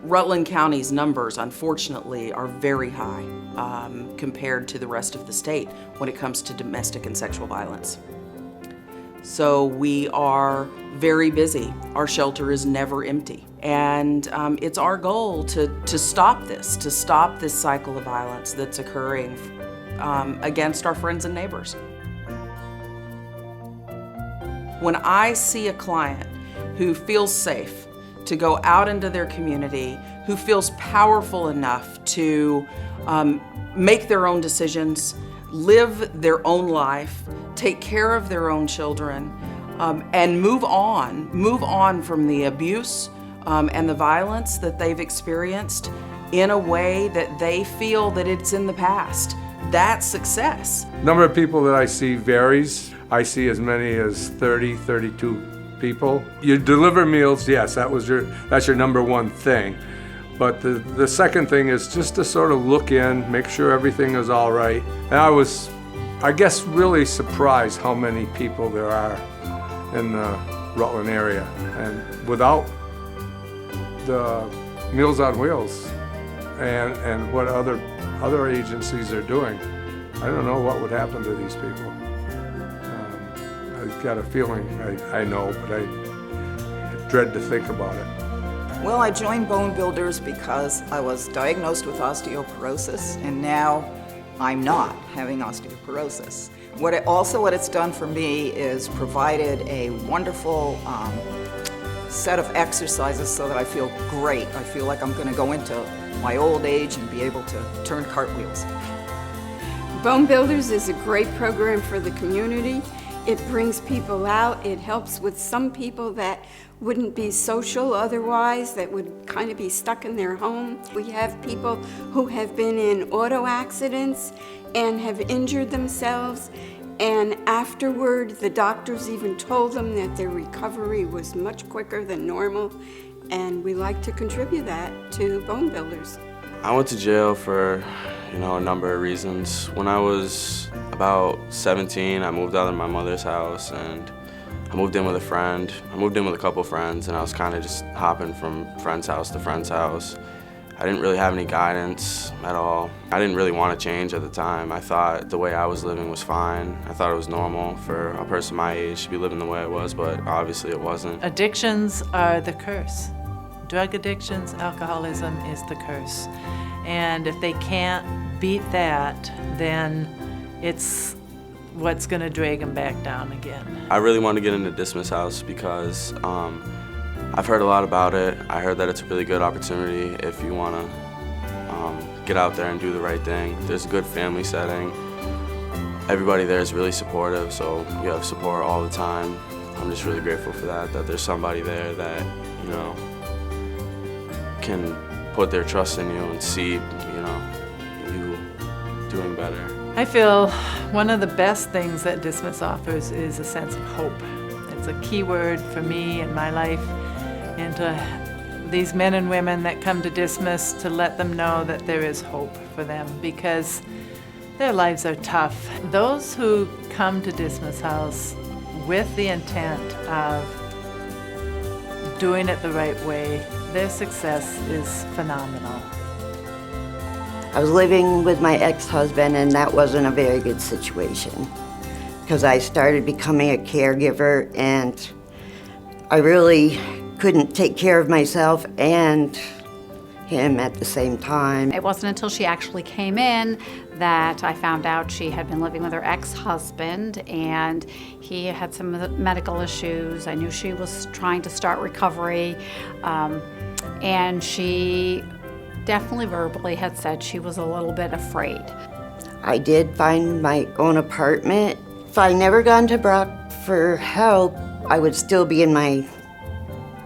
Rutland County's numbers, unfortunately, are very high compared to the rest of the state when it comes to domestic and sexual violence. So we are very busy. Our shelter is never empty. And it's our goal to stop this cycle of violence that's occurring against our friends and neighbors. When I see a client who feels safe to go out into their community, who feels powerful enough to make their own decisions, live their own life, take care of their own children, and move on from the abuse and the violence that they've experienced in a way that they feel that it's in the past. That's success. Number of people that I see varies. I see as many as 30, 32 people. You deliver meals, yes, that's your number one thing. But the second thing is just to sort of look in, make sure everything is all right. And I was, I guess, really surprised how many people there are in the Rutland area. And without the Meals on Wheels and what other agencies are doing, I don't know what would happen to these people. I've got a feeling I know, but I dread to think about it. Well, I joined Bone Builders because I was diagnosed with osteoporosis, and now I'm not having osteoporosis. What it's done for me is provided a wonderful set of exercises so that I feel great. I feel like I'm going to go into my old age and be able to turn cartwheels. Bone Builders is a great program for the community. It brings people out. It helps with some people that wouldn't be social otherwise, that would kind of be stuck in their home. We have people who have been in auto accidents and have injured themselves, and afterward the doctors even told them that their recovery was much quicker than normal, and we like to contribute that to Bone Builders. I went to jail for a number of reasons. When I was about 17, I moved out of my mother's house and I moved in with a friend. I moved in with a couple friends and I was kind of just hopping from friend's house to friend's house. I didn't really have any guidance at all. I didn't really want to change at the time. I thought the way I was living was fine. I thought it was normal for a person my age to be living the way I was, but obviously it wasn't. Addictions are the curse. Drug addictions, alcoholism is the curse. And if they can't beat that, then it's what's going to drag them back down again. I really want to get into Dismiss House because I've heard a lot about it. I heard that it's a really good opportunity if you want to get out there and do the right thing. There's a good family setting. Everybody there is really supportive, so you have support all the time. I'm just really grateful for that there's somebody there that, can put their trust in you and see, you doing better. I feel one of the best things that Dismiss offers is a sense of hope. It's a key word for me in my life, and to these men and women that come to Dismiss, to let them know that there is hope for them because their lives are tough. Those who come to Dismiss House with the intent of doing it the right way, their success is phenomenal. I was living with my ex-husband, and that wasn't a very good situation because I started becoming a caregiver and I really couldn't take care of myself and him at the same time. It wasn't until she actually came in that I found out she had been living with her ex-husband and he had some medical issues. I knew she was trying to start recovery, and she definitely verbally had said she was a little bit afraid. I did find my own apartment. If I never gone to Brock for help, I would still be in my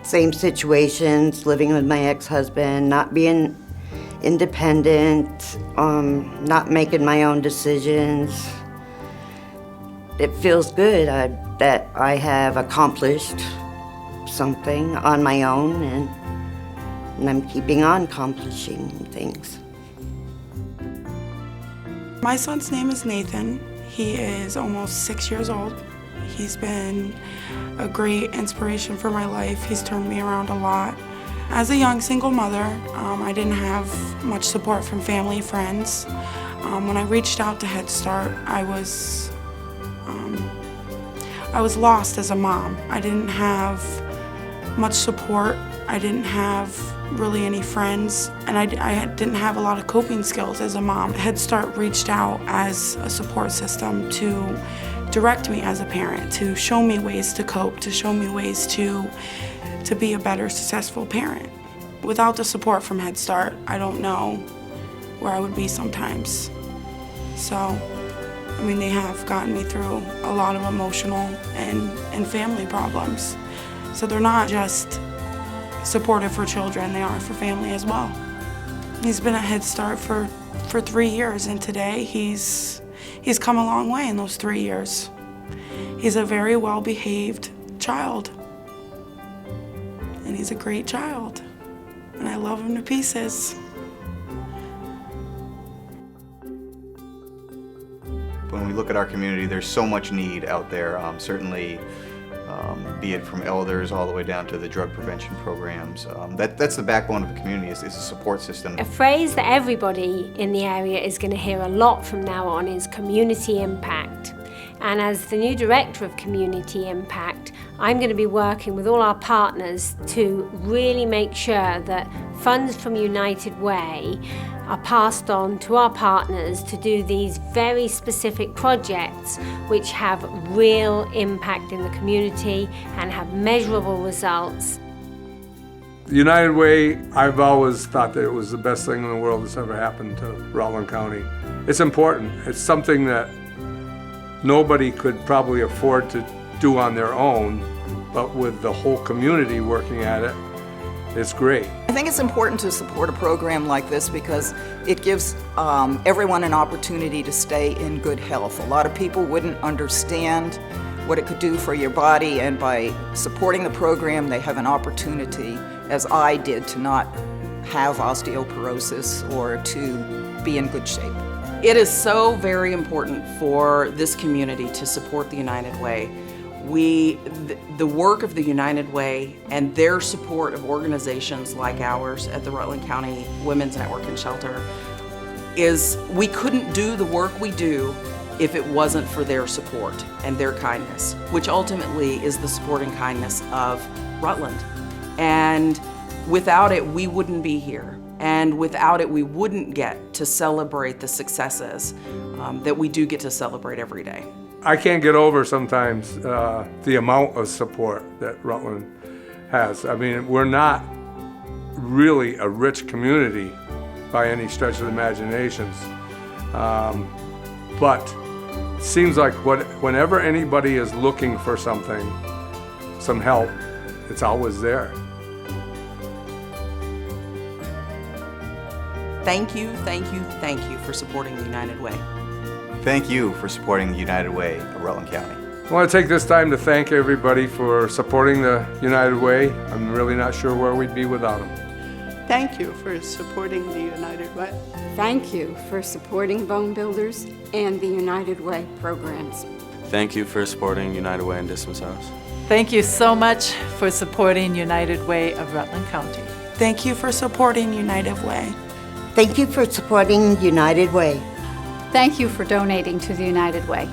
same situations, living with my ex-husband, not being independent, not making my own decisions. It feels good that I have accomplished something on my own, and I'm keeping on accomplishing things. My son's name is Nathan. He is almost 6 years old. He's been a great inspiration for my life. He's turned me around a lot. As a young single mother, I didn't have much support from family, friends. When I reached out to Head Start, I was lost as a mom. I didn't have much support. I didn't have really any friends, and I didn't have a lot of coping skills as a mom. Head Start reached out as a support system to direct me as a parent, to show me ways to cope, to show me ways to be a better, successful parent. Without the support from Head Start, I don't know where I would be sometimes. So, I mean, they have gotten me through a lot of emotional and family problems. So they're not just supportive for children, they are for family as well. He's been at Head Start for 3 years, and today he's come a long way in those 3 years. He's a very well-behaved child, and he's a great child, and I love him to pieces. When we look at our community, there's so much need out there, certainly be it from elders all the way down to the drug prevention programs. That's the backbone of the community, is a support system. A phrase that everybody in the area is going to hear a lot from now on is community impact. And as the new Director of Community Impact, I'm going to be working with all our partners to really make sure that funds from United Way are passed on to our partners to do these very specific projects which have real impact in the community and have measurable results. United Way, I've always thought that it was the best thing in the world that's ever happened to Rutland County. It's important. It's something that nobody could probably afford to do on their own, but with the whole community working at it, it's great. I think it's important to support a program like this because it gives everyone an opportunity to stay in good health. A lot of people wouldn't understand what it could do for your body, and by supporting the program, they have an opportunity, as I did, to not have osteoporosis or to be in good shape. It is so very important for this community to support the United Way. The work of the United Way and their support of organizations like ours at the Rutland County Women's Network and Shelter is, we couldn't do the work we do if it wasn't for their support and their kindness, which ultimately is the support and kindness of Rutland. And without it, we wouldn't be here. And without it, we wouldn't get to celebrate the successes that we do get to celebrate every day. I can't get over sometimes the amount of support that Rutland has. I mean, we're not really a rich community by any stretch of the imaginations. But it seems like whenever anybody is looking for something, some help, it's always there. Thank you, thank you, thank you for supporting the United Way. Thank you for supporting the United Way of Rutland County. I want to take this time to thank everybody for supporting the United Way. I'm really not sure where we'd be without them. Thank you for supporting the United Way. Thank you for supporting Bone Builders and the United Way programs. Thank you for supporting United Way and Dismas House. Thank you so much for supporting United Way of Rutland County. Thank you for supporting United Way. Thank you for supporting United Way. Thank you for donating to the United Way.